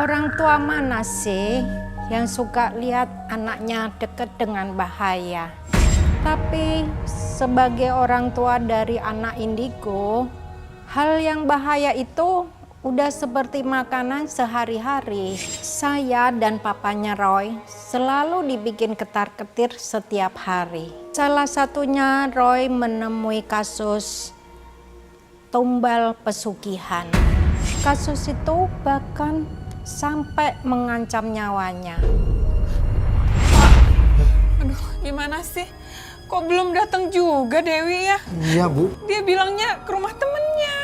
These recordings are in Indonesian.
Orang tua mana sih yang suka lihat anaknya deket dengan bahaya? Tapi sebagai orang tua dari anak indigo, hal yang bahaya itu udah seperti makanan sehari-hari. Saya dan papanya Roy selalu dibikin ketar-ketir setiap hari. Salah satunya Roy menemui kasus tumbal pesugihan. Kasus itu bahkan sampai mengancam nyawanya. Aduh, gimana sih? Kok belum datang juga Dewi ya? Iya, Bu. Dia bilangnya ke rumah temennya.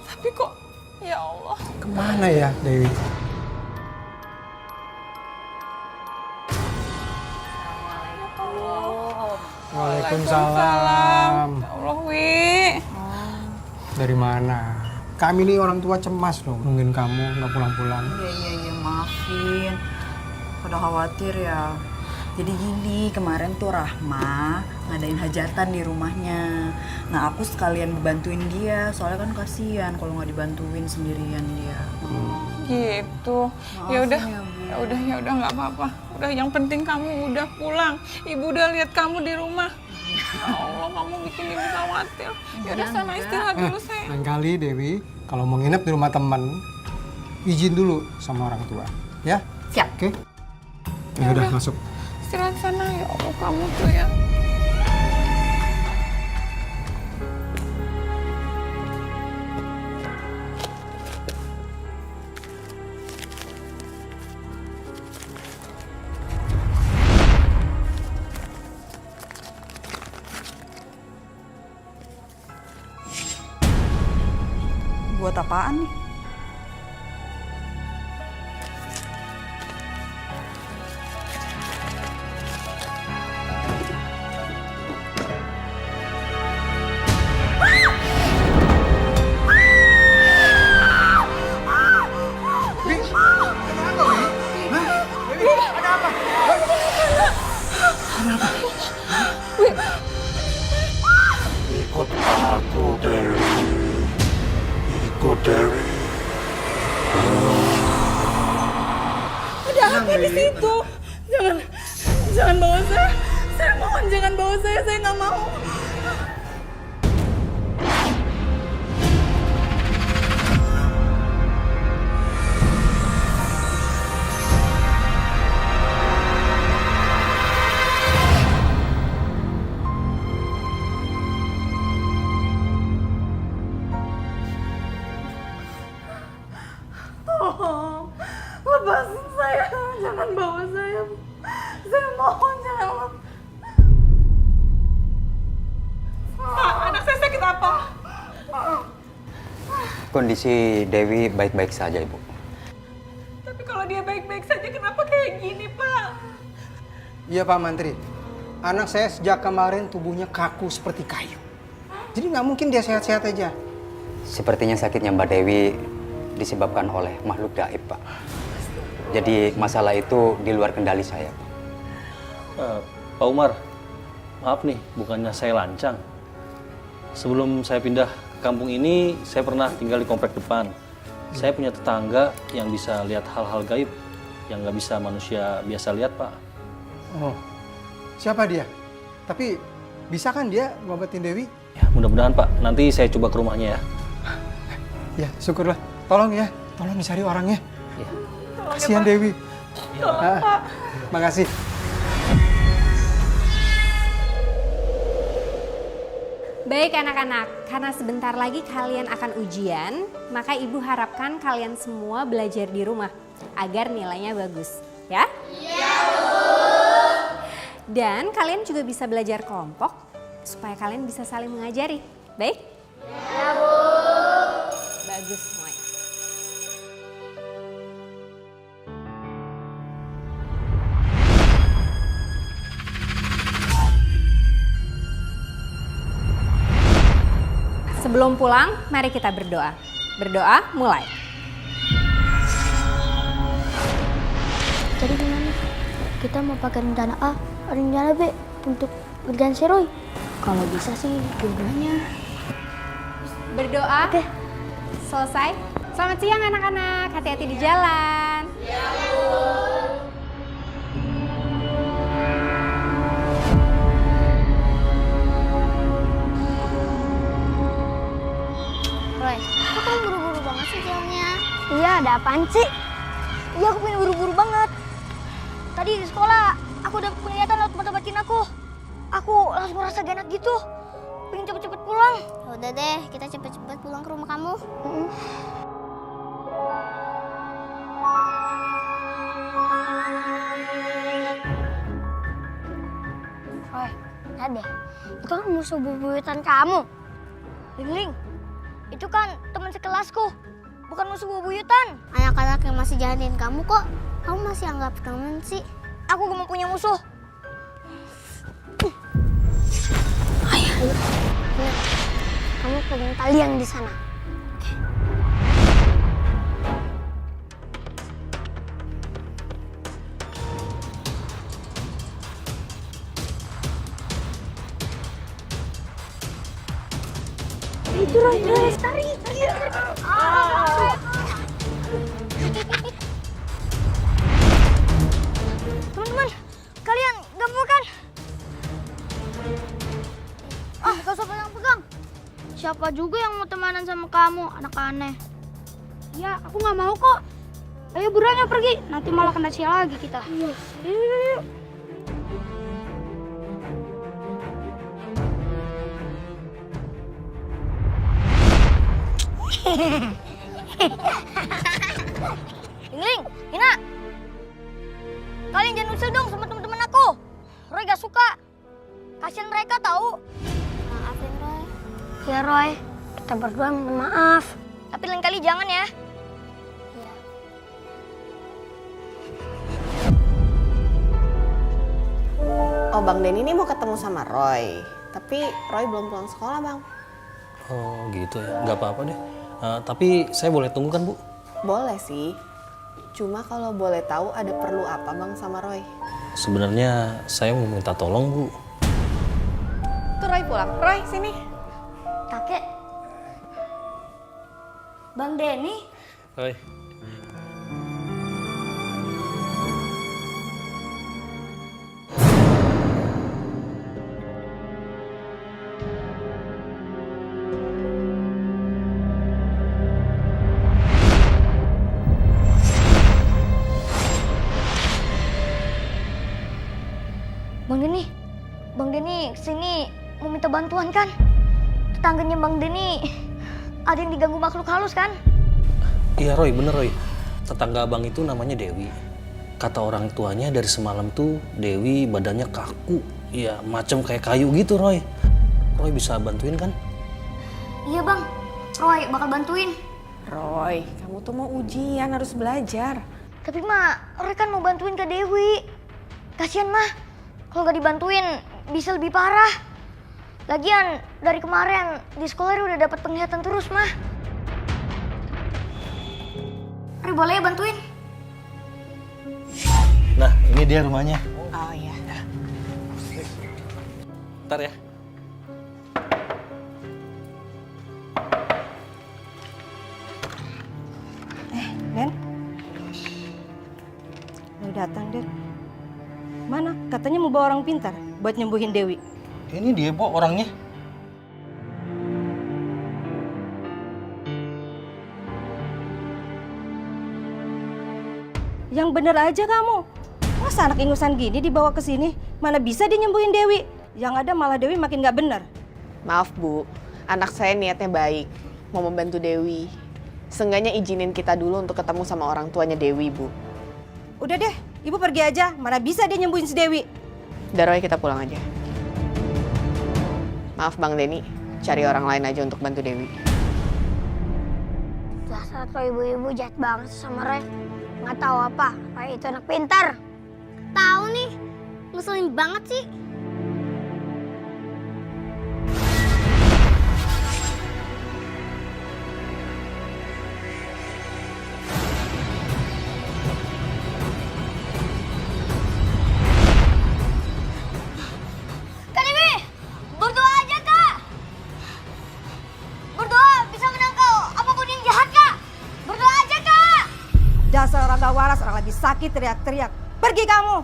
Tapi kok, ya Allah. Kemana ya, Dewi? Waalaikumsalam. Ya Allah, Wi. Dari mana? Kami nih orang tua cemas loh, nungguin kamu nggak pulang-pulang. Iya, maafin. Pada khawatir ya. Jadi gini, kemarin tuh Rahma ngadain hajatan di rumahnya. Nah, aku sekalian bantuin dia, soalnya kan kasihan kalau nggak dibantuin sendirian dia. Gitu. Ya udah nggak apa-apa. Udah, yang penting kamu udah pulang. Ibu udah lihat kamu di rumah. Ya Allah, kamu bikin ibu khawatir. Ya udah, sana istirahat dulu sayang. Lain kali Dewi, kalau mau nginep di rumah teman, izin dulu sama orang tua, ya? Siap. Oke? Ya udah masuk. Istirahat sana, ya Allah kamu tuh ya. Buat apaan nih? Ikut aku, Dewi. Ikut Dewi. Ada apa di situ? Jangan bawa saya. Saya mohon jangan bawa saya nggak mau. Tolong, lepasin saya, jangan bawa saya. Saya mohon jangan. Pak, anak saya sakit apa? Kondisi Dewi baik-baik saja, Ibu. Tapi kalau dia baik-baik saja, kenapa kayak gini, Pak? Iya Pak Mantri, anak saya sejak kemarin tubuhnya kaku seperti kayu. Jadi nggak mungkin dia sehat-sehat aja. Sepertinya sakitnya Mbak Dewi disebabkan oleh makhluk gaib, Pak. Jadi masalah itu di luar kendali saya, Pak. Pak Umar, maaf nih, bukannya saya lancang. Sebelum saya pindah ke kampung ini, saya pernah tinggal di komplek depan. Saya punya tetangga yang bisa lihat hal-hal gaib yang nggak bisa manusia biasa lihat, Pak. Oh, siapa dia? Tapi bisa kan dia ngobatin Dewi? Ya, mudah-mudahan, Pak. Nanti saya coba ke rumahnya ya. Ya, syukurlah. Tolong ya, tolong dicari orangnya. Ya. Kasihan Dewi. Makasih. Baik anak-anak, karena sebentar lagi kalian akan ujian, maka Ibu harapkan kalian semua belajar di rumah agar nilainya bagus, ya? Iya, Bu. Dan kalian juga bisa belajar kelompok supaya kalian bisa saling mengajari. Baik? Iya, Bu. Bagus semuanya. Sebelum pulang, mari kita berdoa. Berdoa, mulai. Jadi gimana? Kita mau pakai rencana A, rencana B untuk kerjaan si Roy. Kalau bisa sih dua-duanya. Berdoa. Oke. Selesai. Selamat siang anak-anak. Hati-hati di jalan. Roy, kok kamu buru-buru banget sih jalannya? Iya, ada apaan sih? Iya, aku pengen buru-buru banget. Tadi di sekolah, aku udah penglihatan lewat mata batin aku. Aku langsung merasa gak enak gitu. Pengen cepet-cepet pulang. Udah deh, kita cepet-cepet pulang ke rumah kamu. Roy, lihat deh. Itu kan musuh bubuyutan kamu. Ling, itu kan teman sekelasku. Bukan musuh bubuyutan. Anak-anak yang masih jahatin kamu kok. Kamu masih anggap teman sih. Aku gak mau punya musuh. Ayo. Nah, kamu pegang tali yang di sana. Itu Roy, tarik. Teman-teman, kalian gak mau kan? Gak usah pegang-pegang. Siapa juga yang mau temanan sama kamu, anak aneh? Ya, aku gak mau kok. Ayo buruan pergi, nanti malah kena sial lagi kita. Yuk. Ling, Hina. Kalian jangan usil dong sama teman-teman aku. Roy gak suka. Kasian mereka tahu. Maafin Roy. Ya Roy, kita berdua minta maaf. Tapi lain kali jangan ya. Iya. Oh, Bang Denny ini mau ketemu sama Roy. Tapi Roy belum pulang sekolah, Bang. Oh gitu ya, nggak apa-apa deh. Tapi saya boleh tunggu kan, Bu? Boleh sih. Cuma kalau boleh tahu ada perlu apa, Bang, sama Roy? Sebenarnya saya mau minta tolong, Bu. Tuh Roy pulang. Roy, sini. Kakek. Bang Denny. Roy. Bang Denny kesini mau minta bantuan kan? Tetangganya Bang Denny ada yang diganggu makhluk halus kan? Iya Roy, bener Roy. Tetangga abang itu namanya Dewi. Kata orang tuanya dari semalam tuh Dewi badannya kaku. Iya, macam kayak kayu gitu Roy. Roy bisa bantuin kan? Iya Bang, Roy bakal bantuin. Roy, kamu tuh mau ujian, harus belajar. Tapi Mak, Roy kan mau bantuin ke Dewi. Kasian Mah, kalau nggak dibantuin bisa lebih parah. Lagian dari kemarin di sekolah udah dapat penglihatan terus Mah. Roy boleh ya bantuin? Nah, ini dia rumahnya. Oh iya. Ntar ya. Den, udah datang Den. Mana? Katanya mau bawa orang pintar buat nyembuhin Dewi. Ini dia, Bu, orangnya. Yang bener aja kamu. Masa anak ingusan gini dibawa ke sini? Mana bisa dia nyembuhin Dewi? Yang ada malah Dewi makin gak bener. Maaf Bu, anak saya niatnya baik, mau membantu Dewi. Seenggaknya izinin kita dulu untuk ketemu sama orang tuanya Dewi, Bu. Udah deh, Ibu pergi aja. Mana bisa dia nyembuhin si Dewi? Udah Roy, kita pulang aja. Maaf Bang Denny, cari orang lain aja untuk bantu Dewi. Dasar tuh ibu-ibu jahat banget sama Roy. Nggak tahu apa, Roy itu anak pintar. Tahu nih, ngeselin banget sih. Kak Dewi, berdoa aja Kak. Berdoa bisa menangkal apapun yang jahat Kak. Berdoa aja Kak. Dasar orang gak waras, orang lagi sakit teriak-teriak. Pergi kamu.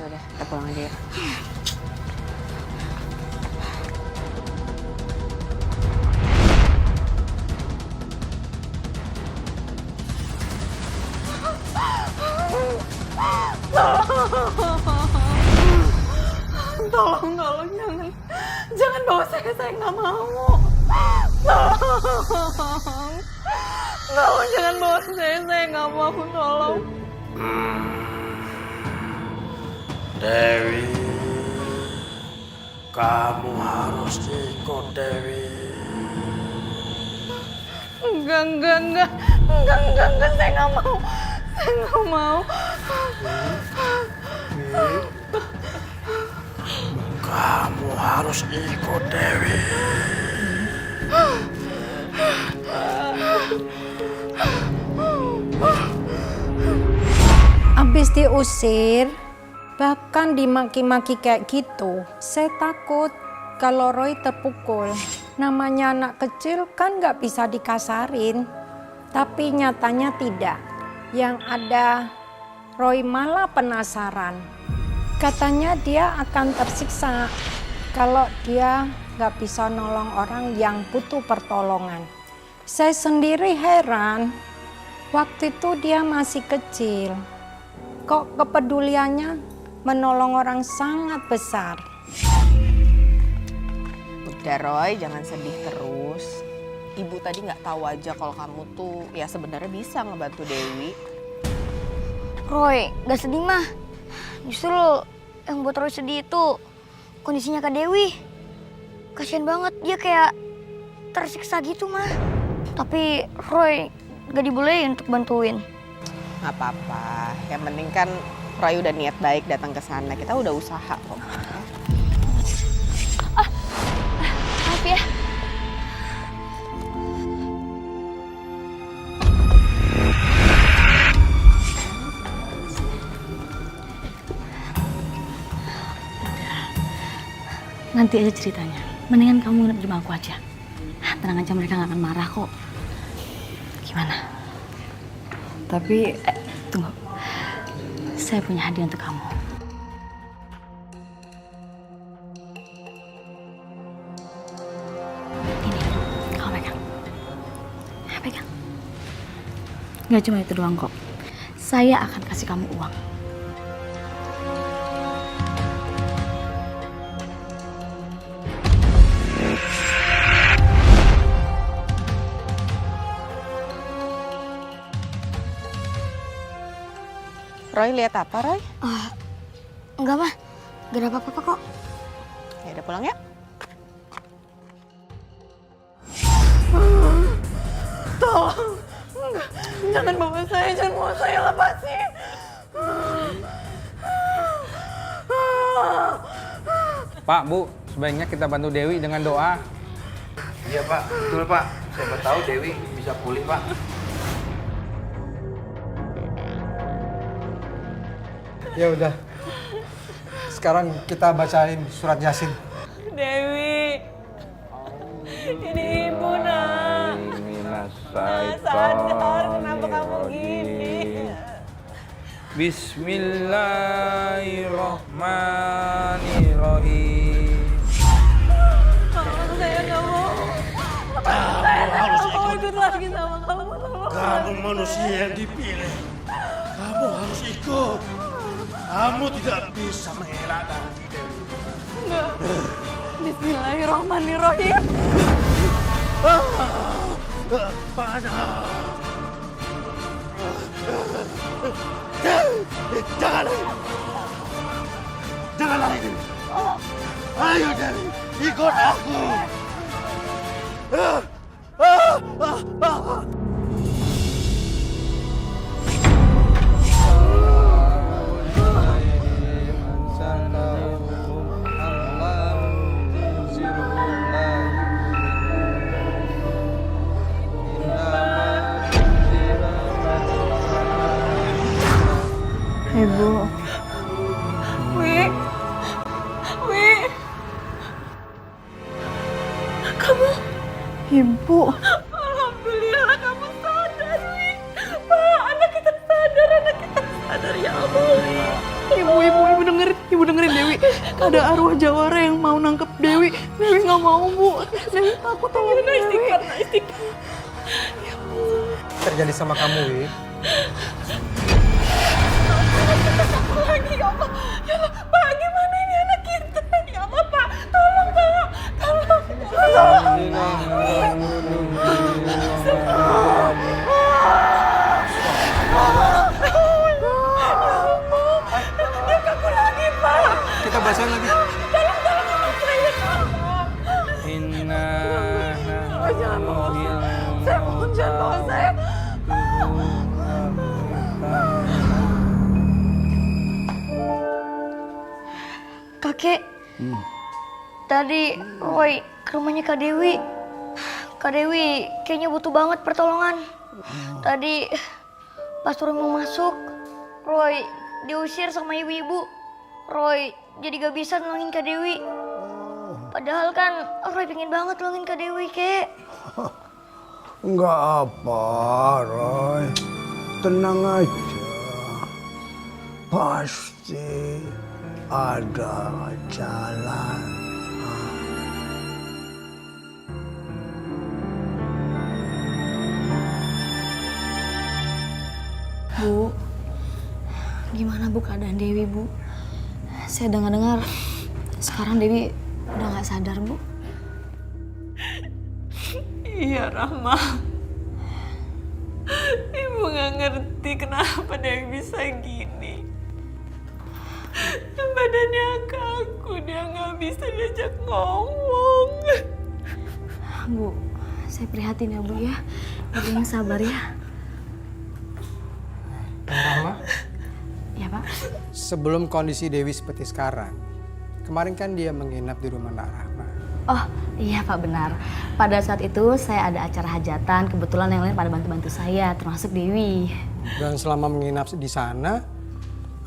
Udah, kita pulang aja ya. Tolong, jangan bawa saya nggak mau. Tolong, jangan bawa saya nggak mau, tolong. Dewi, kamu harus ikut Dewi. Enggak, saya nggak mau. Saya nggak mau. Kamu harus ikut Dewi. Habis diusir, bahkan dimaki-maki kayak gitu, saya takut kalau Roy terpukul. Namanya anak kecil kan nggak bisa dikasarin, tapi nyatanya tidak. Yang ada Roy malah penasaran. Katanya dia akan tersiksa kalau dia nggak bisa nolong orang yang butuh pertolongan. Saya sendiri heran, waktu itu dia masih kecil. Kok kepeduliannya menolong orang sangat besar. Udah Roy, jangan sedih terus. Ibu tadi nggak tahu aja kalau kamu tuh ya sebenarnya bisa ngebantu Dewi. Roy, gak sedih mah. Justru yang buat Roy sedih itu kondisinya Kak Dewi. Kasian banget, dia kayak tersiksa gitu mah. Tapi Roy gak dibolehin untuk bantuin. Nggak apa-apa, yang penting kan Roy udah niat baik datang ke sana. Kita udah usaha kok. Maaf ya. Nanti aja ceritanya. Mendingan kamu nginep di rumah aku aja. Tenang aja, mereka gak akan marah kok. Gimana? Tapi, tunggu. Saya punya hadiah untuk kamu. Ini, kamu pegang. Pegang. Gak cuma itu doang kok. Saya akan kasih kamu uang. Roy lihat apa, Roy? Enggak mah, gak ada apa-apa kok. Ya udah pulang ya. Tolong, enggak, jangan bawa saya, lepasin. Pak, Bu, sebaiknya kita bantu Dewi dengan doa. Iya Pak, betul Pak. Siapa tahu Dewi bisa pulih Pak. Ya udah. Sekarang kita bacain surat Yasin. Dewi, ini ibu nak. Sadar, kenapa kamu gini? Bismillahirrahmanirrahim. Saya nggak mau. Saya nggak mau ikut lagi sama kamu. Kamu manusia yang dipilih. Kamu harus ikut. Kamu tidak bisa mengelak dari Dewi. Enggak. Bismillahirrahmanirrahim. Panas. Jangan lari. Jangan lari, Dewi. Ayo, Dewi. Ikut aku. Ibu. Wi. Kamu? Ibu. Alhamdulillah kamu sadar, Wi. Ibu dengerin Dewi. Ada arwah jawara yang mau nangkep Dewi. Dewi nggak mau, Bu. Dewi takut sama Dewi. Terjadi sama kamu, Wi. Lagi ya Allah. Ya Allah, Pak, gimana ini anak kita? Ya Allah, Pak. Tolong, Pak. Tolong. Dia kaku lagi, Pak. Kita bahasain lagi. Tolong, saya. Jangan bawa saya. Jangan bawa saya. Kakek, tadi Roy ke rumahnya Kak Dewi. Kak Dewi kayaknya butuh banget pertolongan. Tadi pas Roy mau masuk, Roy diusir sama ibu-ibu. Roy jadi gak bisa nolongin Kak Dewi. Padahal kan Roy pengen banget nolongin Kak Dewi, Kek. Enggak apa, Roy. Tenang aja. Pasti ada jalan. Bu, gimana Bu keadaan Dewi, Bu? Saya dengar-dengar sekarang Dewi udah nggak sadar, Bu. Iya, Rahma. Ibu nggak ngerti kenapa Dewi bisa gini. Badannya kaku, dia nggak bisa diajak ngomong. Bu, saya prihatin ya, Bu ya. Ibu yang sabar ya. Rahma, Ya, Pak. sebelum kondisi Dewi seperti sekarang, kemarin kan dia menginap di rumah Nak Rahma. Oh, iya Pak, benar. Pada saat itu saya ada acara hajatan, kebetulan yang lain pada bantu-bantu saya, termasuk Dewi. Dan selama menginap di sana,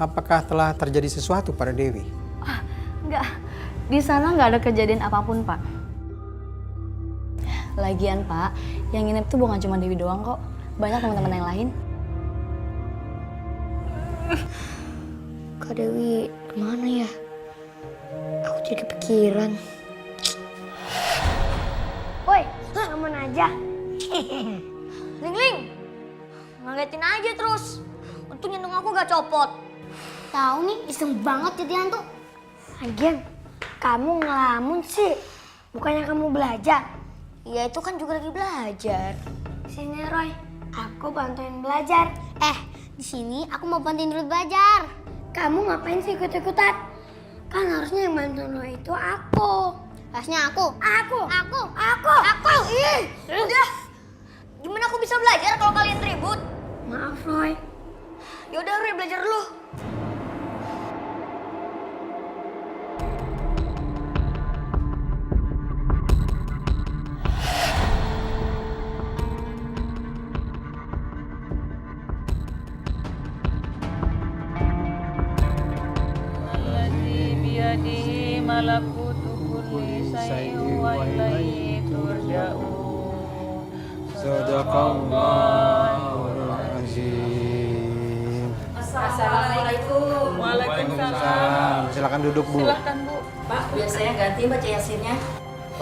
apakah telah terjadi sesuatu pada Dewi? Enggak, di sana nggak ada kejadian apapun, Pak. Lagian, Pak, yang nginep tuh bukan cuma Dewi doang kok. Banyak teman-teman yang lain. Kak Dewi kemana ya? Aku jadi kepikiran. Woi, aman aja. Ling, ngagetin aja terus. Untung jantung aku gak copot. Tahu nih, iseng banget jadi hantu. Lagian, kamu ngelamun sih. Bukannya kamu belajar? Ya itu kan juga lagi belajar. Sini Roy, aku bantuin belajar. Di sini aku mau bantuin dulu belajar. Kamu ngapain sih ikut-ikutan? Kan harusnya yang bantuin Roy itu aku. Harusnya aku. Ih, udah. Gimana aku bisa belajar kalau kalian ribut? Maaf Roy. Yaudah Roy belajar dulu. Malakutu kulli syai'in wa ilaihi turja'un. Sadaqallahul azim. Assalamualaikum. Waalaikumsalam. Silakan duduk, Bu. Silakan, Bu. Pak, biar saya ganti baca yasinnya.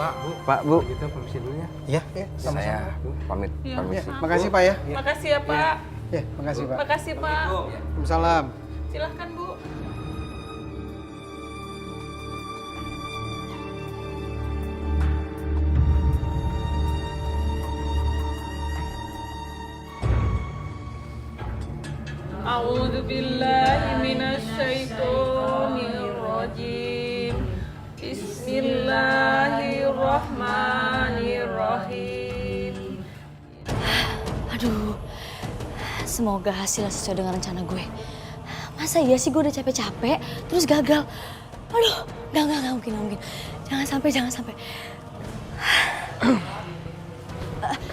Pak, Bu. Kita permisi dulu ya. Iya, sama-sama. Saya pamit. Ya, Ya, makasih Pak ya. Makasih ya, Pak. Ya, makasih Pak. Makasih, Pak. Waalaikumsalam. Silakan, Bu. A'udzu billahi minasy syaithanir rajim. Bismillahirrahmanirrahim. Aduh, semoga hasilnya sesuai dengan rencana gue. Masa iya sih gue udah capek-capek, terus gagal? Aduh, nggak mungkin. Jangan sampai.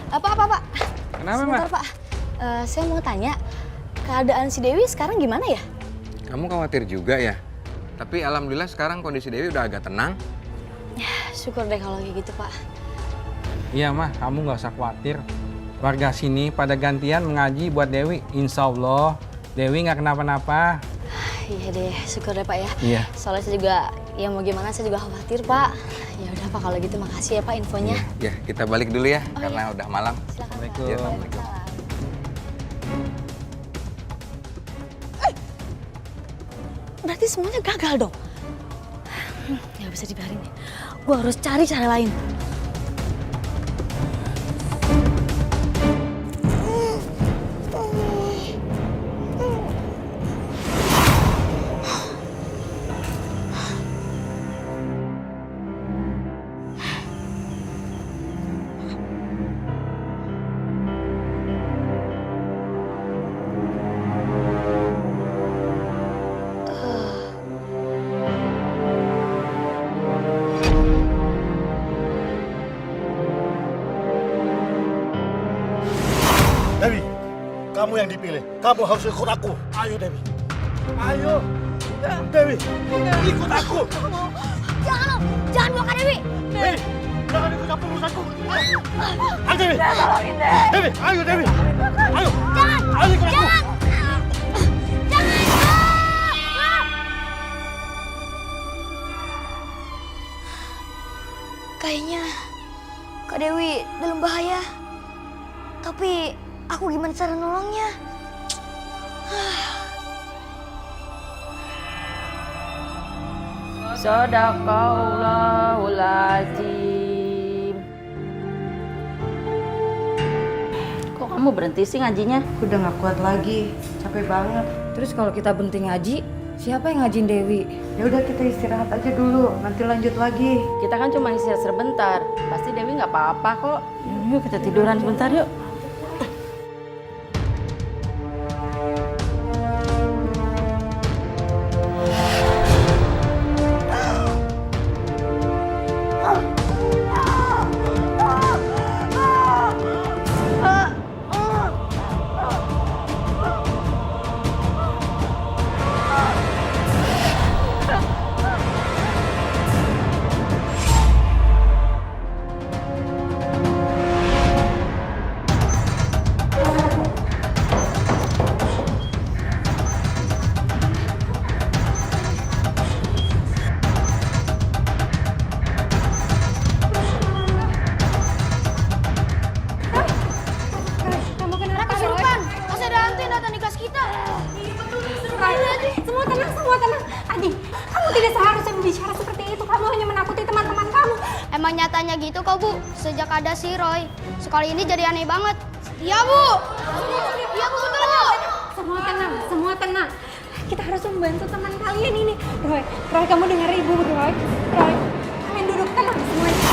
Pak. Kenapa, Sebentar, Pak. Saya mau tanya, keadaan si Dewi sekarang gimana ya? Kamu khawatir juga ya? Tapi alhamdulillah sekarang kondisi Dewi udah agak tenang. Ya, syukur deh kalau kayak gitu, Pak. Iya mah, kamu nggak usah khawatir. Warga sini pada gantian mengaji buat Dewi. Insya Allah, Dewi nggak kenapa-napa. Iya deh, syukur deh Pak ya. Iya. Soalnya saya juga, ya mau gimana saya juga khawatir Pak. Ya udah Pak kalau gitu makasih ya Pak infonya. Ya, kita balik dulu ya, karena udah malam. Silakan. Iya, Assalamualaikum. Berarti semuanya gagal dong. Nggak bisa dibiarin nih. Gue harus cari cara lain. Dewi, kamu yang dipilih. Kamu harus ikut aku. Ayo, Dewi. Ayo. Dewi, ikut aku. Jangan bawa Kak Dewi. Dewi, jangan ikut campur urusanku. Ayo, Dewi. Dewi, ayo, Dewi. Ayo. Jangan. Ayo ikut aku. Kayaknya Kak Dewi dalam bahaya. Tapi aku gimana cara nolongnya? Sadaqallahul azim. Kok kamu berhenti sih ngajinya? Udah nggak kuat lagi, capek banget. Terus kalau kita berhenti ngaji, siapa yang ngajin Dewi? Ya udah kita istirahat aja dulu, nanti lanjut lagi. Kita kan cuma istirahat sebentar. Pasti Dewi nggak apa-apa kok. Yuk kita tiduran sebentar yuk. Emang nyatanya gitu kok Bu, sejak ada si Roy. Sekali ini jadi aneh banget. Iya Bu! Iya Bu, betul Bu! Semua tenang. Kita harus membantu teman kalian ini. Roy, kamu dengar Ibu, Roy. Kalian duduk tenang semuanya.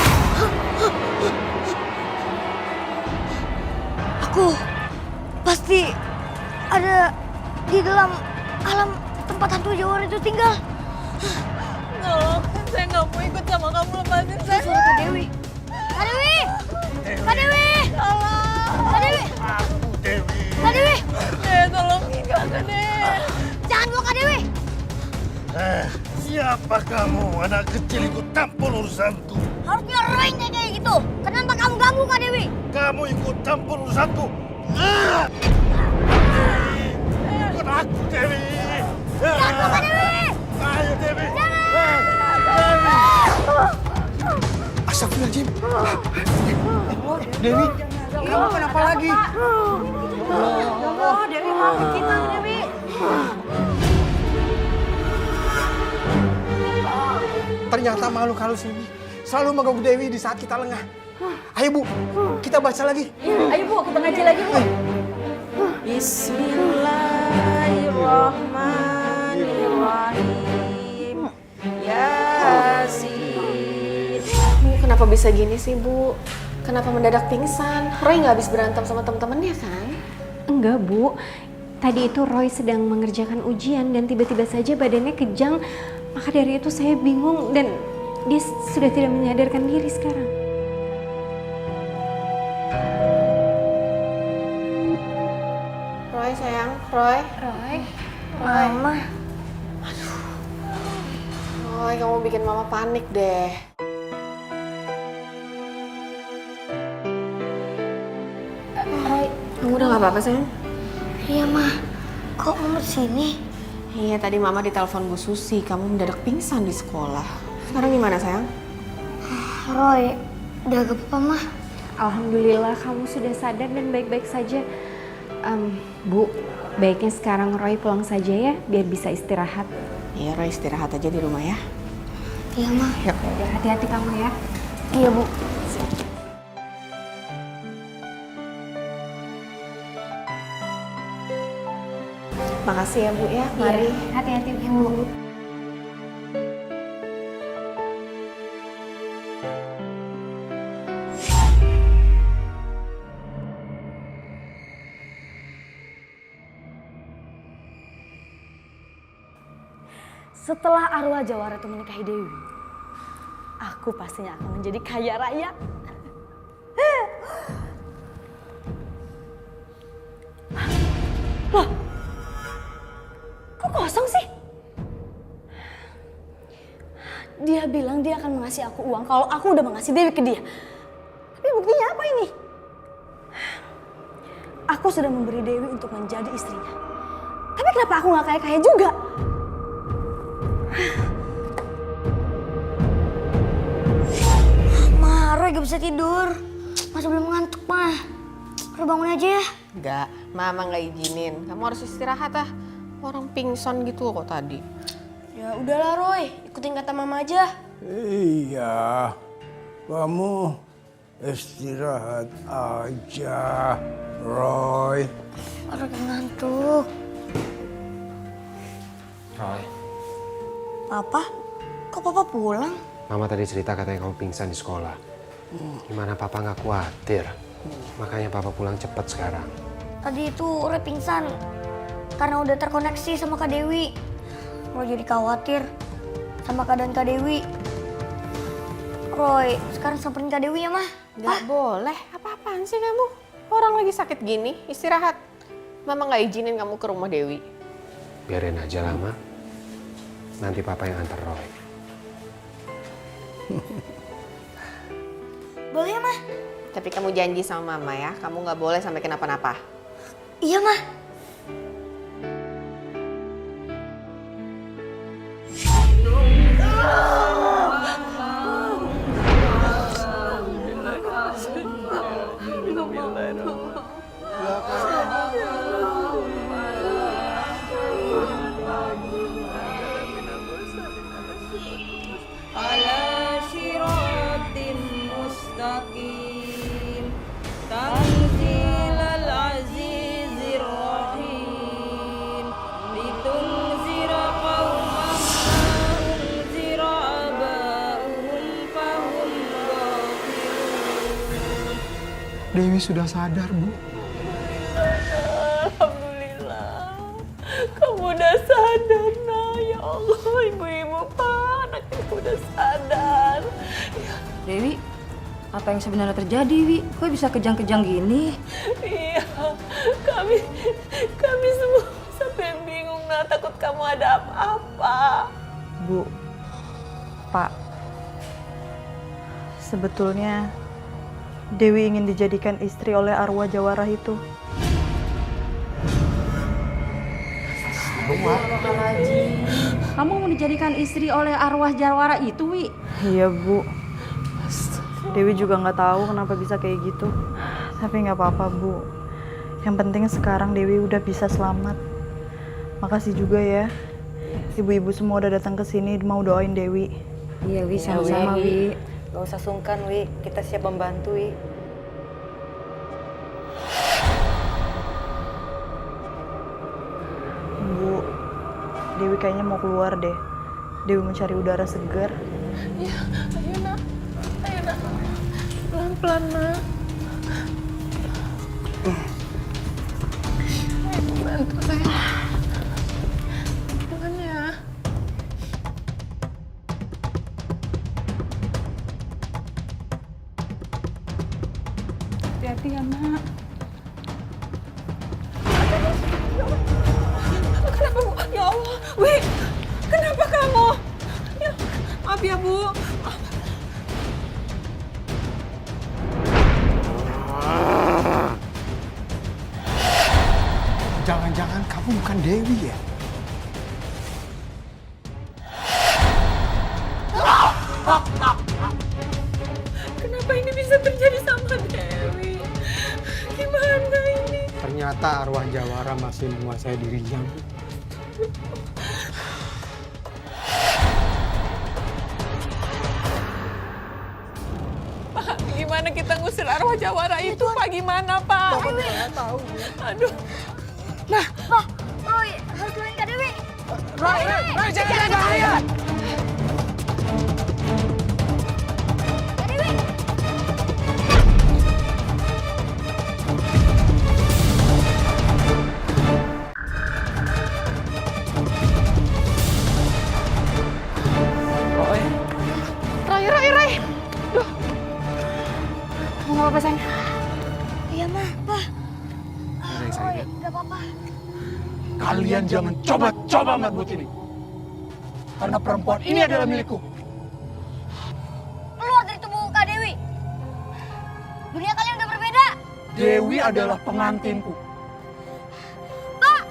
Aku pasti ada di dalam alam tempat hantu Jawa itu tinggal. Tolong, saya nggak mau ikut sama kamu, lepasin saya. Suara Kak Dewi. Kak Dewi! Kak Dewi! Tolong. Kak Dewi! Aku, Dewi. Kak Dewi! Tolongin Kakak deh. Jangan bawa Kak Dewi! Siapa kamu? Anak kecil ikut campur urusanku. Harusnya Roy nggak kayak gitu. Kenapa kamu ganggu Kak Dewi? Kamu ikut campur urusanku. Ikut aku, Dewi. Jangan bawa Kak Dewi! Ayo, Dewi. Astagfirullahaladzim. Dewi, kamu kenapa lagi? Oh, Dewi maafin kita, Dewi. Ternyata makhluk halus ini selalu mengganggu Dewi di saat kita lengah. Ayo Bu, kita baca lagi. Ayo Bu, kita ngaji lagi Bu. Bismillahirrahmanirrahim. Yasin. Kenapa bisa gini sih, Bu? Kenapa mendadak pingsan? Roy nggak habis berantem sama temen-temennya kan? Enggak, Bu. Tadi itu Roy sedang mengerjakan ujian dan tiba-tiba saja badannya kejang. Maka dari itu saya bingung dan dia sudah tidak menyadarkan diri sekarang. Roy, sayang. Roy. Mama. Roy, kamu bikin Mama panik deh. Roy, kamu udah gak apa-apa, sayang? Iya, Ma. Kok Mama sini? Iya, tadi Mama ditelepon Bu Susi, kamu mendadak pingsan di sekolah. Sekarang gimana, sayang? Roy, udah gak apa-apa, Mah. Alhamdulillah kamu sudah sadar dan baik-baik saja. Bu, baiknya sekarang Roy pulang saja ya, biar bisa istirahat. Iya, Roy istirahat aja di rumah ya. Iya, Mah. Ya udah, hati-hati kamu ya. Iya, Bu. Makasih ya, Bu ya. Mari. Iya, hati-hati Bu. Setelah arwah Jawara itu menikahi Dewi, aku pastinya akan menjadi kaya raya. Loh, kok kosong sih? Dia bilang dia akan mengasih aku uang kalau aku udah mengasih Dewi ke dia. Tapi buktinya apa ini? Aku sudah memberi Dewi untuk menjadi istrinya. Tapi kenapa aku nggak kaya-kaya juga? Mah, Roy gak bisa tidur. Masih belum ngantuk, Mah. Roy bangun aja ya. Enggak, Mama nggak izinin. Kamu harus istirahat ah. Orang pingsan gitu kok tadi. Ya udahlah, Roy. Ikutin kata Mama aja. Iya, kamu istirahat aja, Roy. Roy ngantuk. Roy, Papa? Kok Papa pulang? Mama tadi cerita katanya kamu pingsan di sekolah. Gimana Papa nggak khawatir? Makanya Papa pulang cepat sekarang. Tadi itu Roy pingsan karena udah terkoneksi sama Kak Dewi. Roy jadi khawatir sama keadaan Kak Dewi. Roy, sekarang samperin Kak Dewi ya, Mah. Nggak boleh. Apa-apaan sih kamu? Orang lagi sakit gini, istirahat. Mama nggak izinin kamu ke rumah Dewi. Biarin aja lah, Ma. Nanti Papa yang antar Roy. Boleh ya, Mah? Tapi kamu janji sama Mama ya, kamu nggak boleh sampai kenapa-napa. Iya, Mah. Ala siratin mustaqim tanzilal azizir rahim litunzira qauman ma unzira aba'uhum fahum ghafilun. Dewi sudah sadar, Bu. Alhamdulillah, kamu udah sadar, Nah. Ya Allah, ibu-ibu, Pak, anak ibu udah sadar. Dewi, apa yang sebenarnya terjadi, Wi? Kok bisa kejang-kejang gini? Iya, kami semua sampai bingung, Nah. Takut kamu ada apa-apa. Bu, Pak, sebetulnya Dewi ingin dijadikan istri oleh arwah Jawara itu. Kamu mau dijadikan istri oleh arwah Jawara itu, Wi? Iya, Bu. Dewi juga nggak tahu kenapa bisa kayak gitu. Tapi nggak apa-apa, Bu. Yang penting sekarang Dewi udah bisa selamat. Makasih juga ya. Ibu-ibu semua udah datang ke sini mau doain Dewi. Iya, Wi, sama-sama, Wi. Gak usah sungkan, Wi. Kita siap membantu, Wi. Bu, Dewi kayaknya mau keluar deh. Dewi mencari udara segar. Ya, ayo, Nak. Ayo, Nak. Pelan-pelan, Nak. Bantu saya. Pelan ya. Hati-hati ya, Nak. Kenapa, Bu? Ya Allah, Wi, kenapa kamu? Ya, maaf ya, Bu. Jangan-jangan kamu bukan Dewi ya? Kenapa ini bisa terjadi sama Dewi? Gimana ini? Ternyata arwah Jawara masih menguasai dirinya. Pak, gimana kita ngusir arwah Jawara itu, Pak? Gimana, Pak? Saya tahu. Aduh. Pak, Roy, harus keluarin Kak Dewi. Roy, jangan bahaya. Kak Dewi. Rai. Duh. Kamu nggak apa-apa, sayang? Iya, Ma. Pak. Ada yang sakit? Gak apa-apa. Kalian jangan coba-coba merebut ini. Karena perempuan ini adalah milikku. Keluar dari tubuh Kak Dewi. Dunia kalian udah berbeda. Dewi adalah pengantinku. Pak,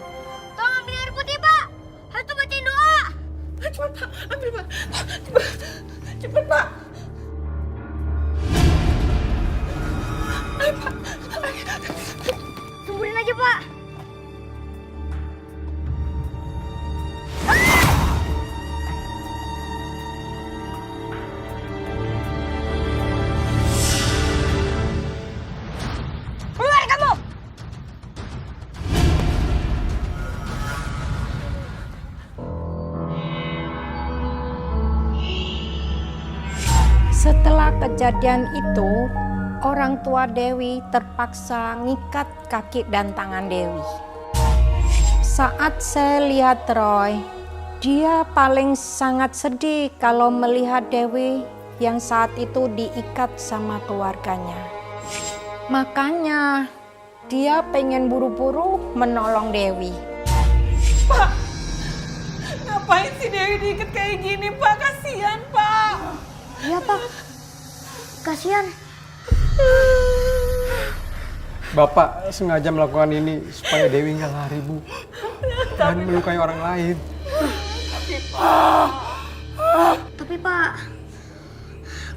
tolong ambil air putih, Pak. Harus tuh bacain doa. Cepat, Pak. Ambil, Pak. Cepat, Pak. Ayo, Pak. Sembuhin aja, Pak. Keluar kamu! Setelah kejadian itu, orang tua Dewi terpaksa ngikat kaki dan tangan Dewi. Saat saya lihat Roy, dia paling sangat sedih kalau melihat Dewi yang saat itu diikat sama keluarganya. Makanya dia pengen buru-buru menolong Dewi. Pak, ngapain sih Dewi diikat kayak gini, Pak? Kasihan, Pak. Iya, Pak. Kasihan. Bapak sengaja melakukan ini supaya Dewi nggak lari, Bu. Dan melukai orang lain. Tapi, Pak,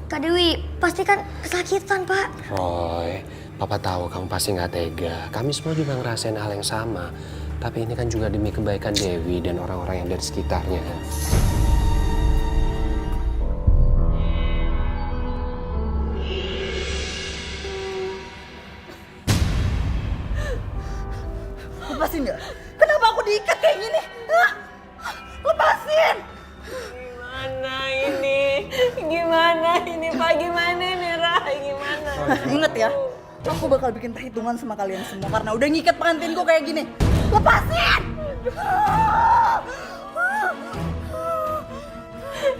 Kak Dewi pasti kan kesakitan, Pak. Roy, Papa tahu kamu pasti nggak tega. Kami semua juga ngerasain hal yang sama. Tapi ini kan juga demi kebaikan Dewi dan orang-orang yang ada di sekitarnya. Lepasin nggak? Kenapa aku diikat kayak gini? Hah? Lepasin! Gimana ini, Pak? Gimana ini, Rai? Gimana? Ingat ya, aku bakal bikin perhitungan sama kalian semua karena udah ngikat pengantinku kayak gini. Lepasin!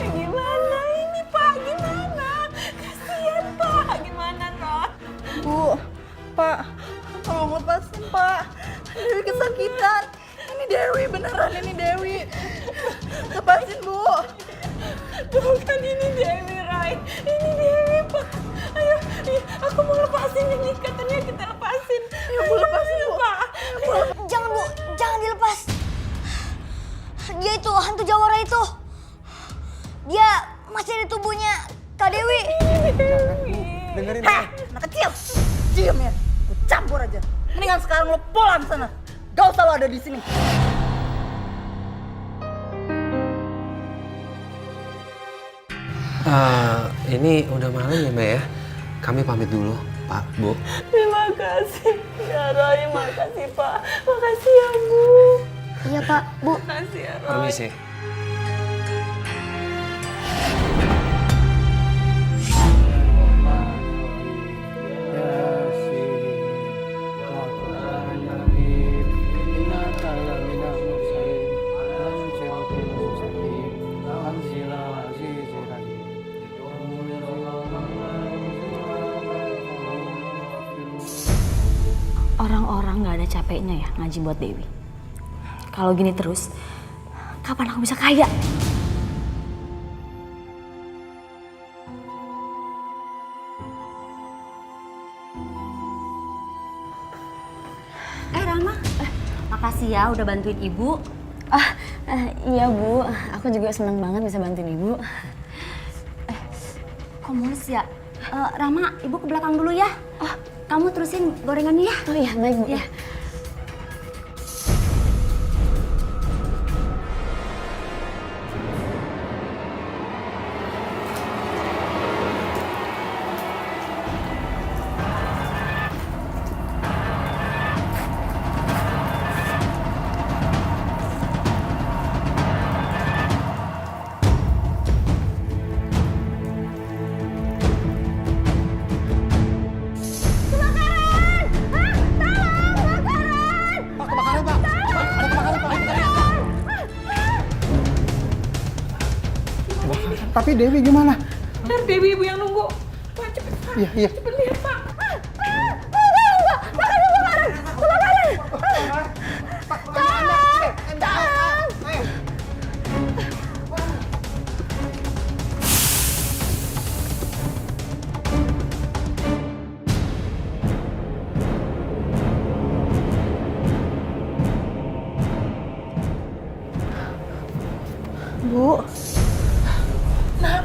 Gimana ini, Pak? Gimana? Kasihan, Pak. Gimana, Ron? Bu, Pak, tolong lepasin, Pak. Dewi kesakitan. Ini Dewi, beneran ini Dewi. Lepasin, Bu. Bukan ini Dewi, Rai. Ini Dewi, Pak. Ayo, aku mau lepasin ini. Katanya kita lepasin. Ya, Bu, lepasin, Bu. Pak. Jangan, Bu. Jangan dilepas. Dia itu, hantu Jawara itu. Dia masih di tubuhnya Kak Dewi. Dengerin. Anak kecil. Diam ya. Lu campur aja. Mendingan sekarang lo pulang sana. Gak usah lo ada di sini. Ini udah malam ya, Mbak ya? Kami pamit dulu, Pak, Bu. Terima kasih. Ya, Rai. Makasih, Pak. Makasih ya, Bu. Iya, Pak, Bu. Makasih ya, Rai. Permisi. Orang-orang gak ada capeknya ya ngaji buat Dewi. Kalau gini terus, kapan aku bisa kaya? Rama, makasih ya udah bantuin ibu. Iya Bu, aku juga senang banget bisa bantuin Ibu. Kok mules ya? Rama, Ibu ke belakang dulu ya. Oh, kamu terusin gorengannya ya. Oh iya, baik Bu. Ya. Tapi Dewi gimana? Ntar Dewi ibu yang nunggu. Pak, cepet Pak. Iya. Cepet lihat Pak. Bu. Nak,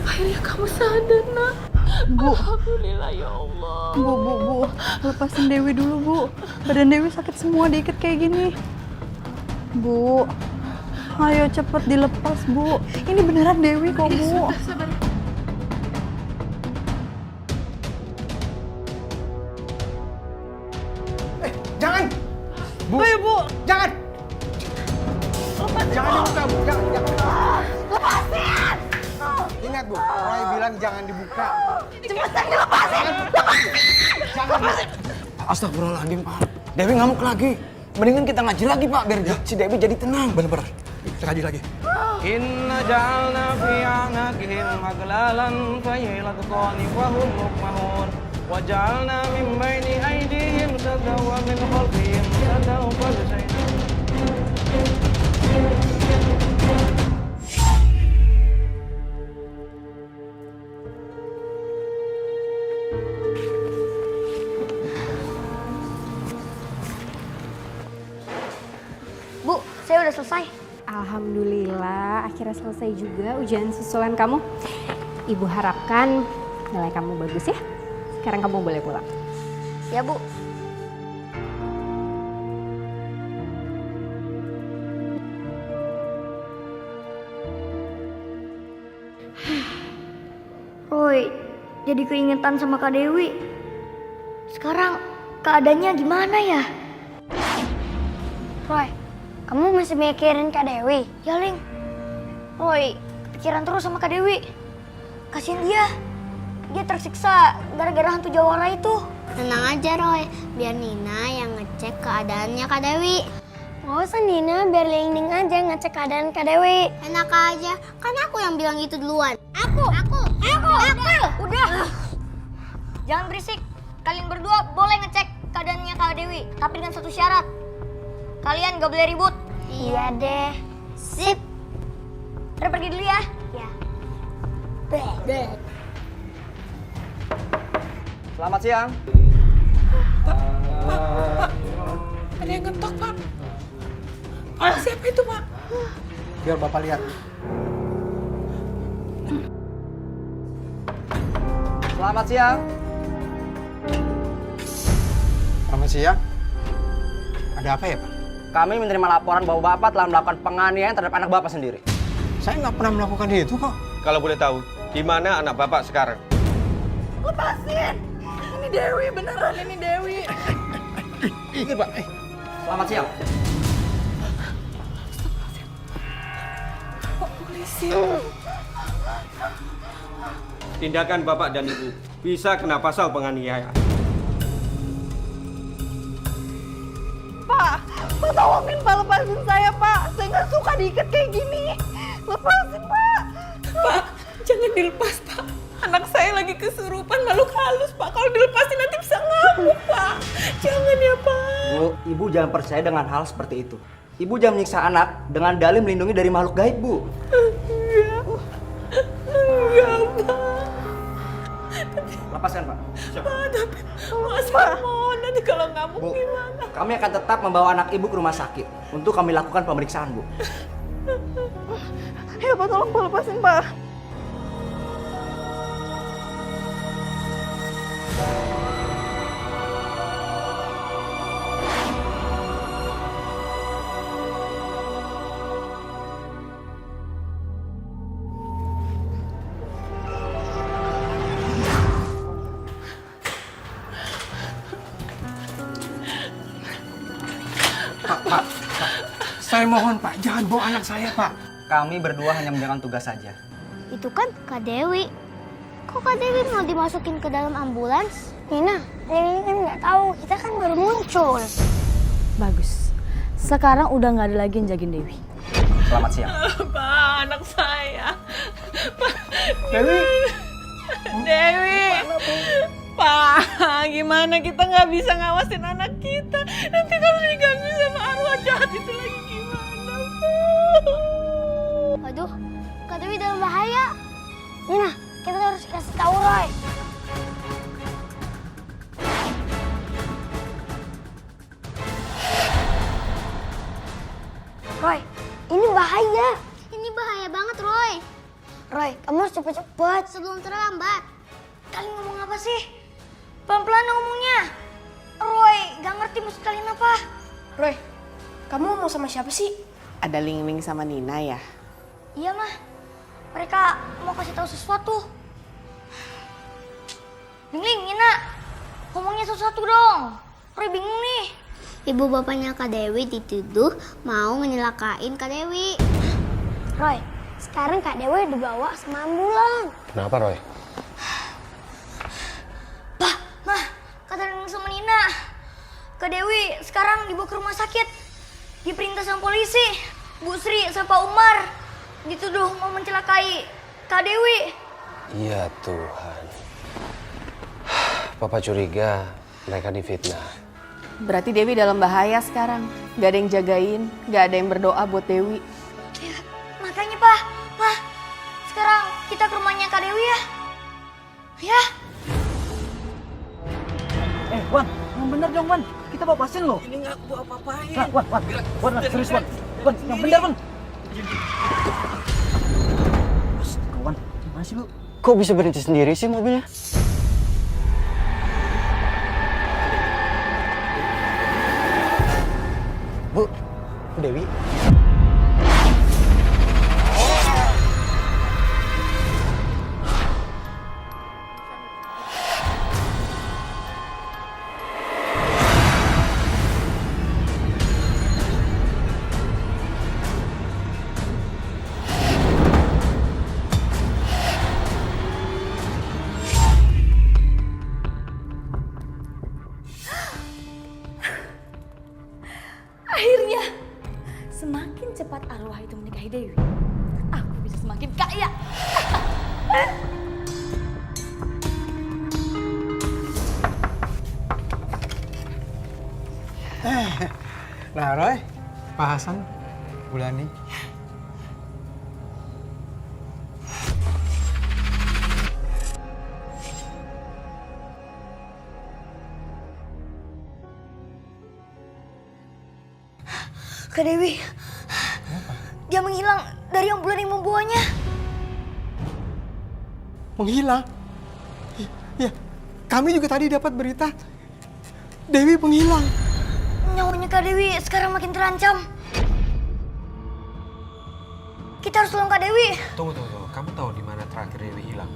akhirnya kamu sadar, Nak. Bu. Alhamdulillah ya Allah. Bu. Lepasin Dewi dulu, Bu. Badan Dewi sakit semua, diikat kayak gini. Bu. Ayo cepet dilepas, Bu. Ini beneran Dewi kok, Bu. Sabar. Jangan! Bu! Ayo, Bu. Jangan! Lepasin, Jangan Bu. dibuka, Bu. Jangan. Lepasin! Ingat, Bu. Roy bilang jangan dibuka. Cepetan dilepasin! Jangan. Astagfirullahaladzim, Pak. Dewi ngamuk lagi. Mendingan kita ngaji lagi, Pak, biar si Dewi jadi tenang. Bener-bener. Kita ngaji lagi. Inna ja'alna fi a'naqihim aglalan fahilat qanifahum mukmahun. Wa ja'alna min baini aydihim saddan wa min khalfihim saddan fabsayna. Bu, saya udah selesai. Alhamdulillah, akhirnya selesai juga ujian susulan kamu. Ibu harapkan nilai kamu bagus ya. Sekarang kamu boleh pulang. Ya, Bu. Roy, jadi keingetan sama Kak Dewi. Sekarang keadaannya gimana ya? Roy, kamu masih mikirin Kak Dewi? Ya, Ling. Roy, kepikiran terus sama Kak Dewi. Kasian dia. Dia tersiksa gara-gara hantu jawara itu. Tenang aja Roy, biar Nina yang ngecek keadaannya Kak Dewi. Nggak usah Nina, biar Ling aja ngecek keadaan Kak Dewi. Enak aja, kan aku yang bilang gitu duluan. Aku. Udah. Jangan berisik. Kalian berdua boleh ngecek keadaannya Kak Dewi, tapi dengan satu syarat. Kalian gak boleh ribut. Iya deh. Sip. Udah pergi dulu ya. Ya. Beh. Selamat siang. Pak, ada yang ngetok, Pak. Siapa itu, Pak? Biar Bapak lihat. Selamat siang. Selamat siang. Ada apa ya, Pak? Kami menerima laporan bahwa Bapak telah melakukan penganiayaan terhadap anak Bapak sendiri. Saya nggak pernah melakukan itu kok. Kalau boleh tahu, di mana anak Bapak sekarang? Lepasin! Ini Dewi, beneran ini Dewi. Ini Pak. Selamat siang. Polisi. Tindakan Bapak dan Ibu bisa kena pasal penganiayaan. Pak tolongin Pak, lepasin saya Pak. Saya nggak suka diikat kayak gini. Lepasin Pak. Pak, jangan dilepas Pak. Anak saya lagi kesurupan, makhluk halus Pak. Kalau dilepasin nanti bisa ngamuk Pak. Jangan ya Pak. Bu, Ibu jangan percaya dengan hal seperti itu. Ibu jangan menyiksa anak dengan dalih melindungi dari makhluk gaib, Bu. Enggak Pak. Lepaskan, Pak. Pak, tapi Mas mohon nanti kalau ngamuk Bu, gimana? kami akan tetap membawa anak Ibu ke rumah sakit untuk kami lakukan pemeriksaan, Bu. Ayo Pak, tolong Pak, lepasin Pak. Saya mohon Pak, jangan bawa anak saya Pak. Kami berdua hanya menjalankan tugas saja. Itu kan Kak Dewi. Kok Kak Dewi mau dimasukin ke dalam ambulans? Nina, Dewi kan nggak tahu. Kita kan baru muncul. Bagus. Sekarang udah nggak ada lagi yang jagain Dewi. Selamat siang. Pak, anak saya. Dewi. Dewi. Pak, gimana kita nggak bisa ngawasin anak kita? Nanti kalau diganggu sama arwah jahat itu lagi gimana, Pak? Waduh, Kak Dewi dalam bahaya. Nina, kita harus kasih tahu Roy. Roy, ini bahaya. Ini bahaya banget, Roy. Roy, kamu harus cepet-cepet sebelum terlambat. Kalian ngomong apa sih? Pelan-pelan ngomongnya. Roy, gak ngerti maksud kalian apa. Roy, kamu ngomong sama siapa sih? Ada Ling-Ling sama Nina ya? Iya, Mah. Mereka mau kasih tahu sesuatu. Ling-Ling, Nina, ngomongnya sesuatu dong. Roy bingung nih. Ibu bapaknya Kak Dewi dituduh mau menyelakain Kak Dewi. Roy, sekarang Kak Dewi dibawa sama ambulan. Kenapa, Roy? Mah, kata Ling sama Nina, Kak Dewi sekarang dibawa ke rumah sakit. Diperintah sama polisi. Bu Sri sama Pak Umar dituduh mau mencelakai Kak Dewi. Iya Tuhan. Papa curiga mereka difitnah. Berarti Dewi dalam bahaya sekarang. Gak ada yang jagain, gak ada yang berdoa buat Dewi. Ya, makanya Pak, Mah, sekarang kita ke rumahnya Kak Dewi ya. Ya. Wan, yang bener dong Wan. Kita bawa pasien loh. Ini nggak gua apa-apain. Wan, serius Wan. Wan, yang bener Wan. Wan, gimana sih lu? Kok bisa berhenti sendiri sih mobilnya? Bu Dewi. Akhirnya, semakin cepat arwah itu menikahi Dewi, aku bisa semakin kaya. Nah Roy, Pak Hasan, Bulani. Kak Dewi, dia menghilang dari ambulan yang membawanya. Menghilang? Ya, kami juga tadi dapat berita Dewi menghilang. Nyawanya Kak Dewi sekarang makin terancam. Kita harus tolong Kak Dewi. Tunggu. Kamu tahu di mana terakhir Dewi hilang?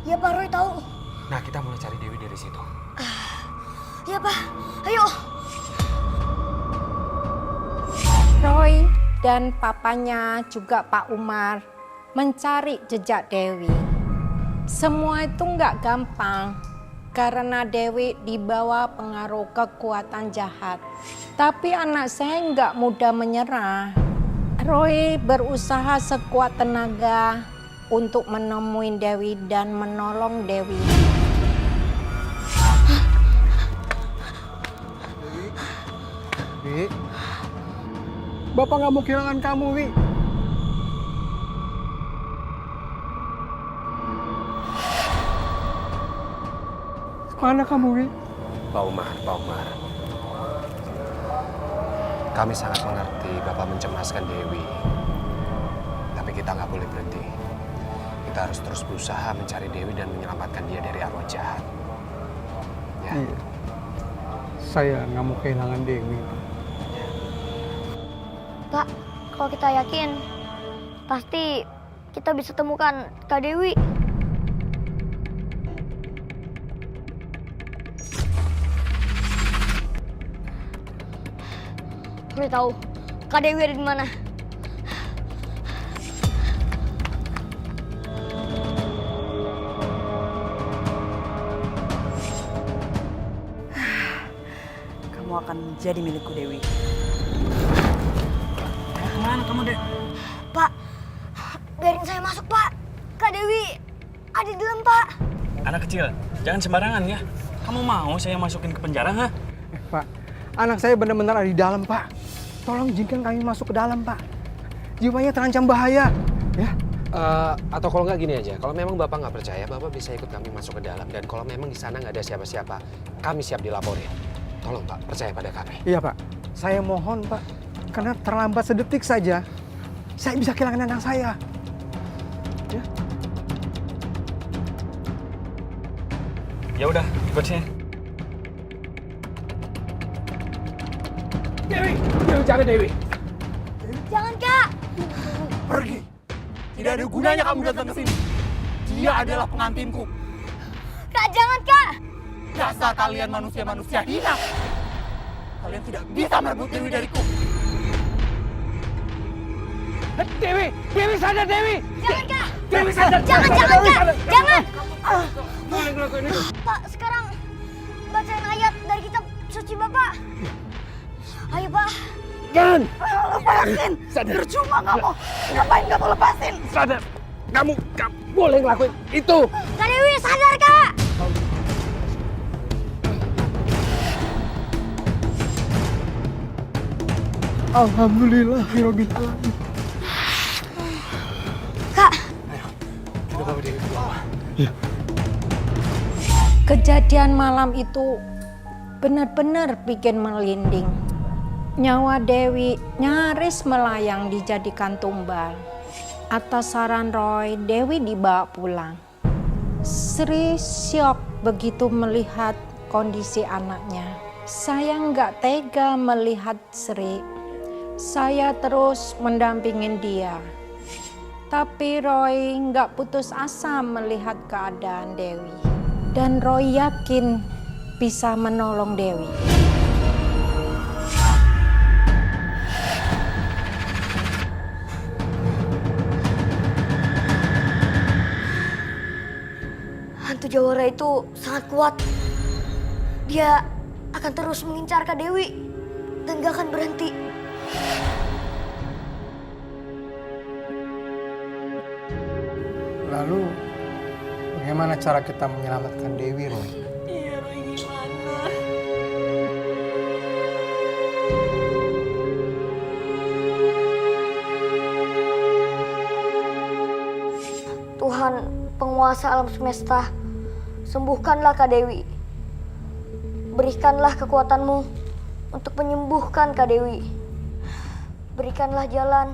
Ya Pak Roy tahu. Nah, kita mulai cari Dewi dari situ. Ya Pak, ayo. Roy dan papanya juga Pak Umar mencari jejak Dewi. Semua itu nggak gampang karena Dewi dibawa pengaruh kekuatan jahat. Tapi anak saya nggak mudah menyerah. Roy berusaha sekuat tenaga untuk menemui Dewi dan menolong Dewi. Wi, Bapak nggak mau kehilangan kamu, Wi. Mana kamu, Wi? Pak Umar. Kami sangat mengerti Bapak mencemaskan Dewi. Tapi kita nggak boleh berhenti. Kita harus terus berusaha mencari Dewi dan menyelamatkan dia dari arwah jahat. Ya. Iya. Saya nggak mau kehilangan Dewi. Pak, kalau kita yakin, pasti kita bisa temukan Kak Dewi. Roy tahu Kak Dewi ada di mana? Kamu akan menjadi milikku, Dewi. Kemana kamu, Dek? Pak, biarin saya masuk, Pak. Kak Dewi ada di dalam, Pak. Anak kecil, jangan sembarangan ya. Kamu mau saya masukin ke penjara, ha? Pak, anak saya benar-benar ada di dalam, Pak. Tolong izinkan kami masuk ke dalam, Pak. Jiwanya terancam bahaya, ya. Atau kalau nggak gini aja, kalau memang Bapak nggak percaya, Bapak bisa ikut kami masuk ke dalam. Dan kalau memang di sana nggak ada siapa-siapa, kami siap dilaporin. Tolong Pak, percaya pada kami. Iya, Pak. Saya mohon, Pak. Karena terlambat sedetik saja, saya bisa kehilangan anak saya. Ya. Ya udah, ikut saya. Dewi, jangan Dewi. Jangan, Kak. Pergi. Tidak ada gunanya kamu datang ke sini. Dia adalah pengantinku. Kak, jangan, Kak. Dasar kalian manusia-manusia hina. Kalian tidak bisa merebut Dewi dariku. Dewi sadar Dewi. Jangan, Kak. Dewi sadar. Jangan, Kak. Jangan. Boleh ngelakuin itu. Pak, sekarang bacain ayat dari kitab suci Bapak. Ayo, Pak. Jangan. Lepasin. Sadar. Percuma kamu. Ngapain kamu lepasin? Sadar. Kamu boleh ngelakuin itu. Kak Dewi, sadar, Kak. Alhamdulillah, Rabbil alamin. Kak. Kita bawa Dewi ke bawah. Kejadian malam itu benar-benar bikin merinding. Nyawa Dewi nyaris melayang dijadikan tumbal. Atas saran Roy, Dewi dibawa pulang. Sri syok begitu melihat kondisi anaknya. Saya nggak tega melihat Sri. Saya terus mendampingin dia. Tapi Roy nggak putus asa melihat keadaan Dewi. Dan Roy yakin bisa menolong Dewi. Hantu Jawara itu sangat kuat. Dia akan terus mengincar Kak Dewi dan gak akan berhenti. Lalu, bagaimana cara kita menyelamatkan Dewi, Roy? Iya, Roy, gimana? Tuhan, penguasa alam semesta, sembuhkanlah Kak Dewi. Berikanlah kekuatanmu untuk menyembuhkan Kak Dewi. Berikanlah jalan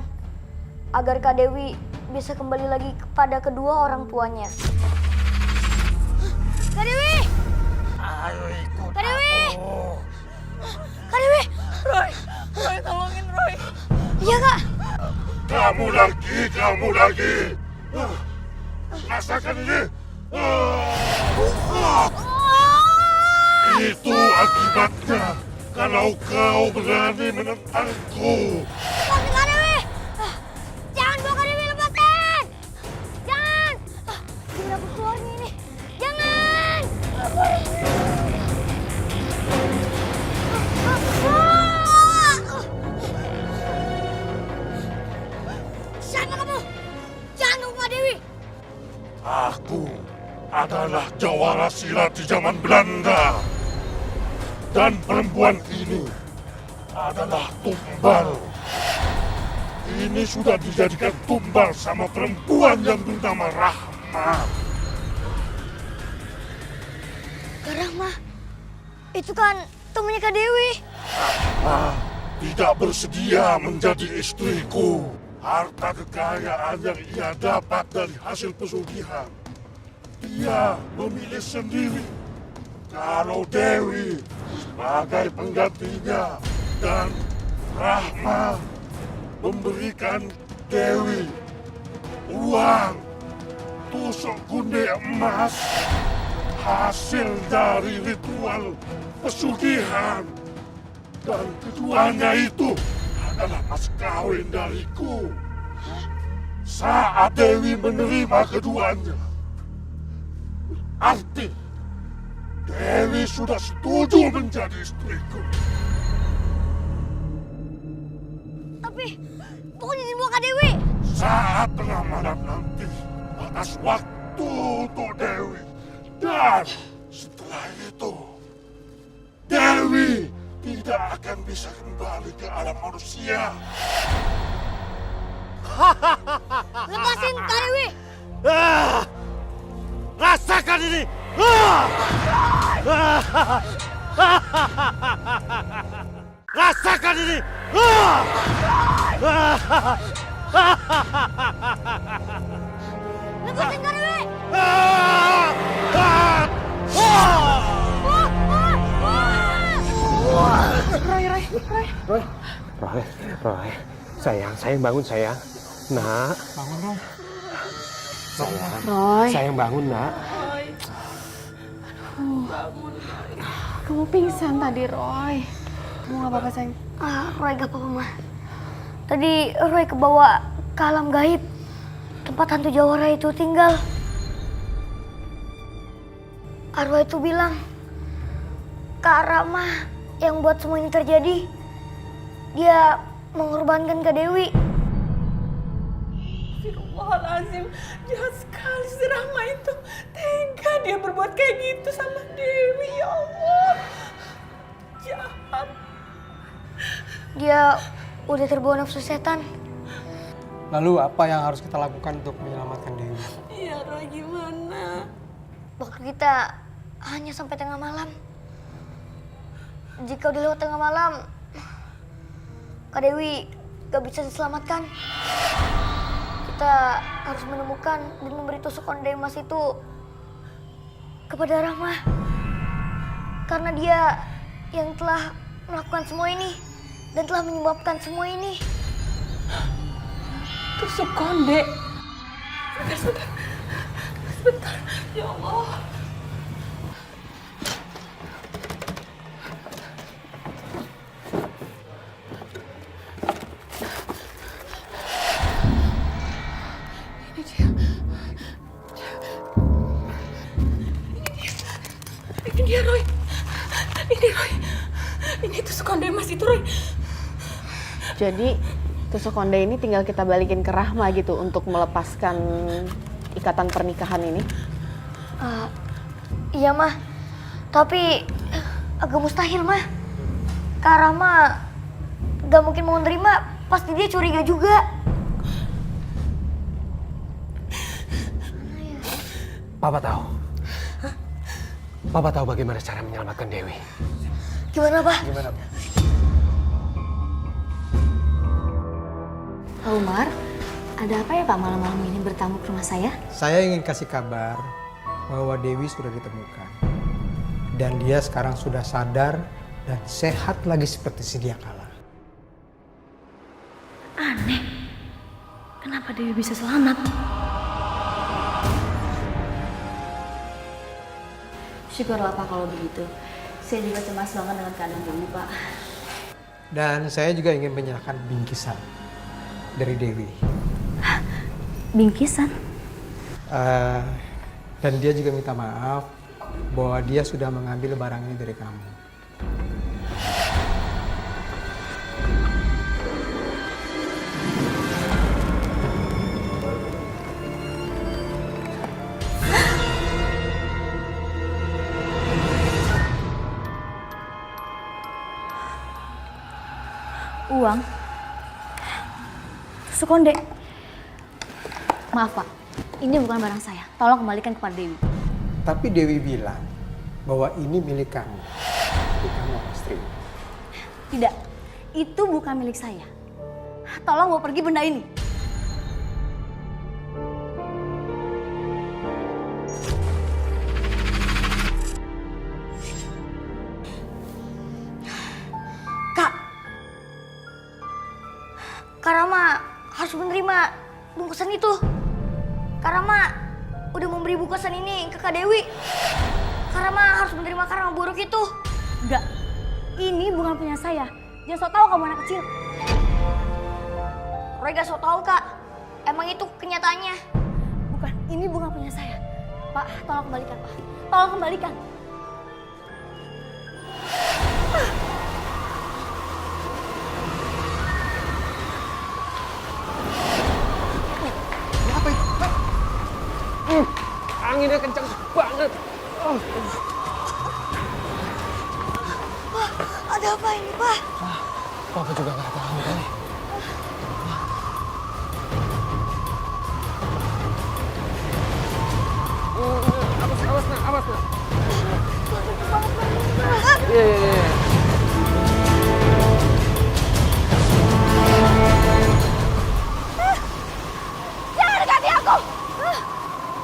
agar Kak Dewi bisa kembali lagi kepada kedua orang tuanya. Kak Dewi! Ayo ikut Kak Dewi! aku. Kak Dewi! Roy, tolongin Roy. Iya, Kak. Kamu lagi. Rasakan ini. Itu akibatnya kalau kau berani menentangku. Lepasin Kak Dewi! Jangan bawa Kak Dewi, lepasin! Jangan! Gimana aku keluarnya ini? Jangan! Siapa kamu? Jangan ganggu Kak Dewi! Aku adalah jawara silat di zaman Belanda. Dan perempuan ini adalah tumbal. Ini sudah dijadikan tumbal sama perempuan yang bernama Rahma. Kak Rahma, itu kan temannya Kak Dewi. Rahma tidak bersedia menjadi istriku. Harta kekayaan yang ia dapat dari hasil pesugihan, dia memilih sendiri. Kalau Dewi sebagai penggantinya dan Rahma memberikan Dewi uang tusuk kunde emas hasil dari ritual pesugihan, dan keduanya itu adalah mas kawin dariku. Saat Dewi menerima keduanya, arti Dewi sudah setuju menjadi istriku. Tapi pokoknya dibawa Kak Dewi. Saat tengah malam nanti, batas waktu untuk Dewi. Dan setelah itu, Dewi tidak akan bisa kembali ke alam manusia. Lepasin Kak Dewi. Rasakan ini. Rasakan ini. Lepasin Kak Dewi. Roy, sayang bangun sayang. Nak, Bangun dong. sayang bangun nak. Kamu pingsan tadi, Roy. Kamu gak apa-apa, sayang? Roy gak apa-apa, Ma. Tadi Roy kebawa ke alam gaib. Tempat hantu Jawara itu tinggal. Arwah itu bilang, Kak Rama yang buat semua ini terjadi. Dia mengorbankan Kak Dewi. Astagfirullahaladzim, jahat sekali si Rahma itu. Tega dia berbuat kayak gitu sama Dewi, ya Allah. Jahat. Dia udah terbawa nafsu setan. Lalu apa yang harus kita lakukan untuk menyelamatkan Dewi? Iya, Roy, gimana? Waktu kita hanya sampai tengah malam. Jika udah lewat tengah malam, Kak Dewi gak bisa diselamatkan. Kita harus menemukan dan memberi tusuk konde emas itu kepada Rahma. Karena dia yang telah melakukan semua ini dan telah menyebabkan semua ini. Tusuk konde. Sebentar. Ya Allah. Ini dia, Roy. Ini Roy. Ini tusuk konde emas itu, Roy. Jadi tusuk konde ini tinggal kita balikin ke Rahma gitu untuk melepaskan ikatan pernikahan ini? Iya, Mah. Tapi agak mustahil, Mah. Kak Rahma gak mungkin mau nerima, pasti dia curiga juga. Papa tahu. Papa tahu bagaimana cara menyelamatkan Dewi. Gimana, Pak? Gimana, Pak? Pak Umar, ada apa ya Pak malam-malam ini bertamu ke rumah saya? Saya ingin kasih kabar bahwa Dewi sudah ditemukan. Dan dia sekarang sudah sadar dan sehat lagi seperti sedia kala. Aneh, kenapa Dewi bisa selamat? Syukurlah Pak kalau begitu. Saya juga cemas banget dengan keadaan Dewi, Pak. Dan saya juga ingin menyerahkan bingkisan dari Dewi. Bingkisan? Dan dia juga minta maaf bahwa dia sudah mengambil barang ini dari kamu. Uang? Tusuk konde? Maaf Pak, ini bukan barang saya. Tolong kembalikan kepada Dewi. Tapi Dewi bilang bahwa ini milik kamu. Tapi kamu istri. Tidak, itu bukan milik saya. Tolong bawa pergi benda ini. Kak Rama harus menerima bungkusan itu. Kak Rama udah memberi bungkusan ini ke Kak Dewi. Kak Rama harus menerima karma buruk itu. Enggak, ini bukan punya saya. Jangan sok tahu kamu anak kecil. Roy gak so tau kak. Emang itu kenyataannya. Bukan, ini bunga punya saya. Pak, tolong kembalikan Pak. Tolong kembalikan. Apa itu? Anginnya kencang banget. Pak, ada apa ini Pak? Papa juga nggak tahu kali. Awas nak, awas nak. Iya. Jangan dekati aku!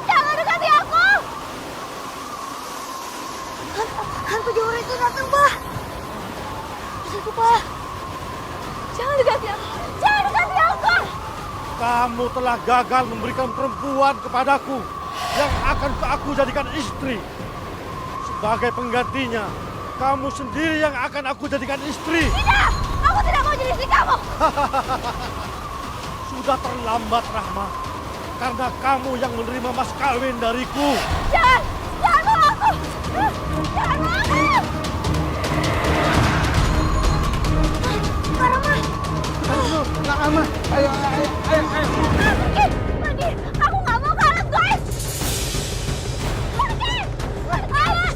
Jangan dekati aku! Hantu Jora itu datang, Pak! Itu, Pak! Jangan dekati aku! Jangan dekati aku! Kamu telah gagal memberikan perempuan kepadaku yang akan aku jadikan istri. Sebagai penggantinya, kamu sendiri yang akan aku jadikan istri. Tidak! Aku tidak mau jadi istri kamu! Sudah terlambat, Rahma. Karena kamu yang menerima mas kawin dariku. Jangan! Jangan bawa aku! Jangan bawa aku! Kak Rama! Ayo, Kak Rama. Ayo. Pergi! Aku nggak mau kalah, guys! Pergi! Awas!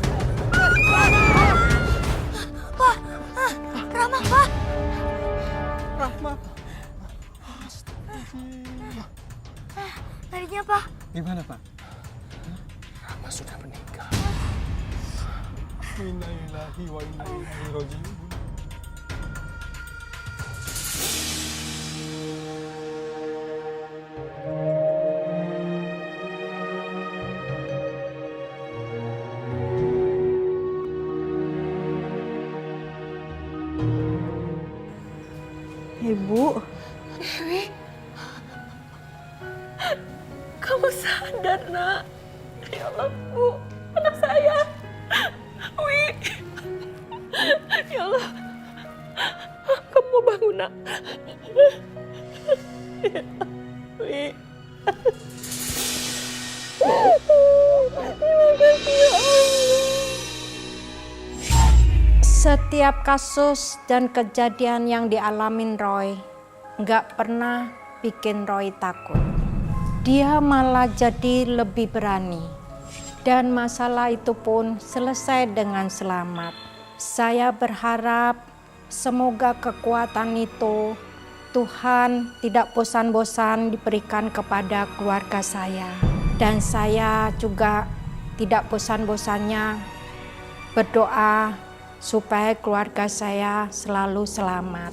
Pak! Rama, Pak! Rahma. Tadinya, Pak? Gimana, Pak? Rahma sudah meninggal. Inna lillahi wa inna ilaihi raji'un. Ibu. Dewi. Kamu sadar, Nak. Ya Allah, Bu. Anak saya. Wi. Ya Allah. Kamu mau bangun, Nak. Wi. Terima kasih, ya Allah. Setiap kasus dan kejadian yang dialamin Roy nggak pernah bikin Roy takut. Dia malah jadi lebih berani. Dan masalah itu pun selesai dengan selamat. Saya berharap semoga kekuatan itu Tuhan tidak bosan-bosan diberikan kepada keluarga saya. Dan saya juga tidak bosan-bosannya berdoa supaya keluarga saya selalu selamat.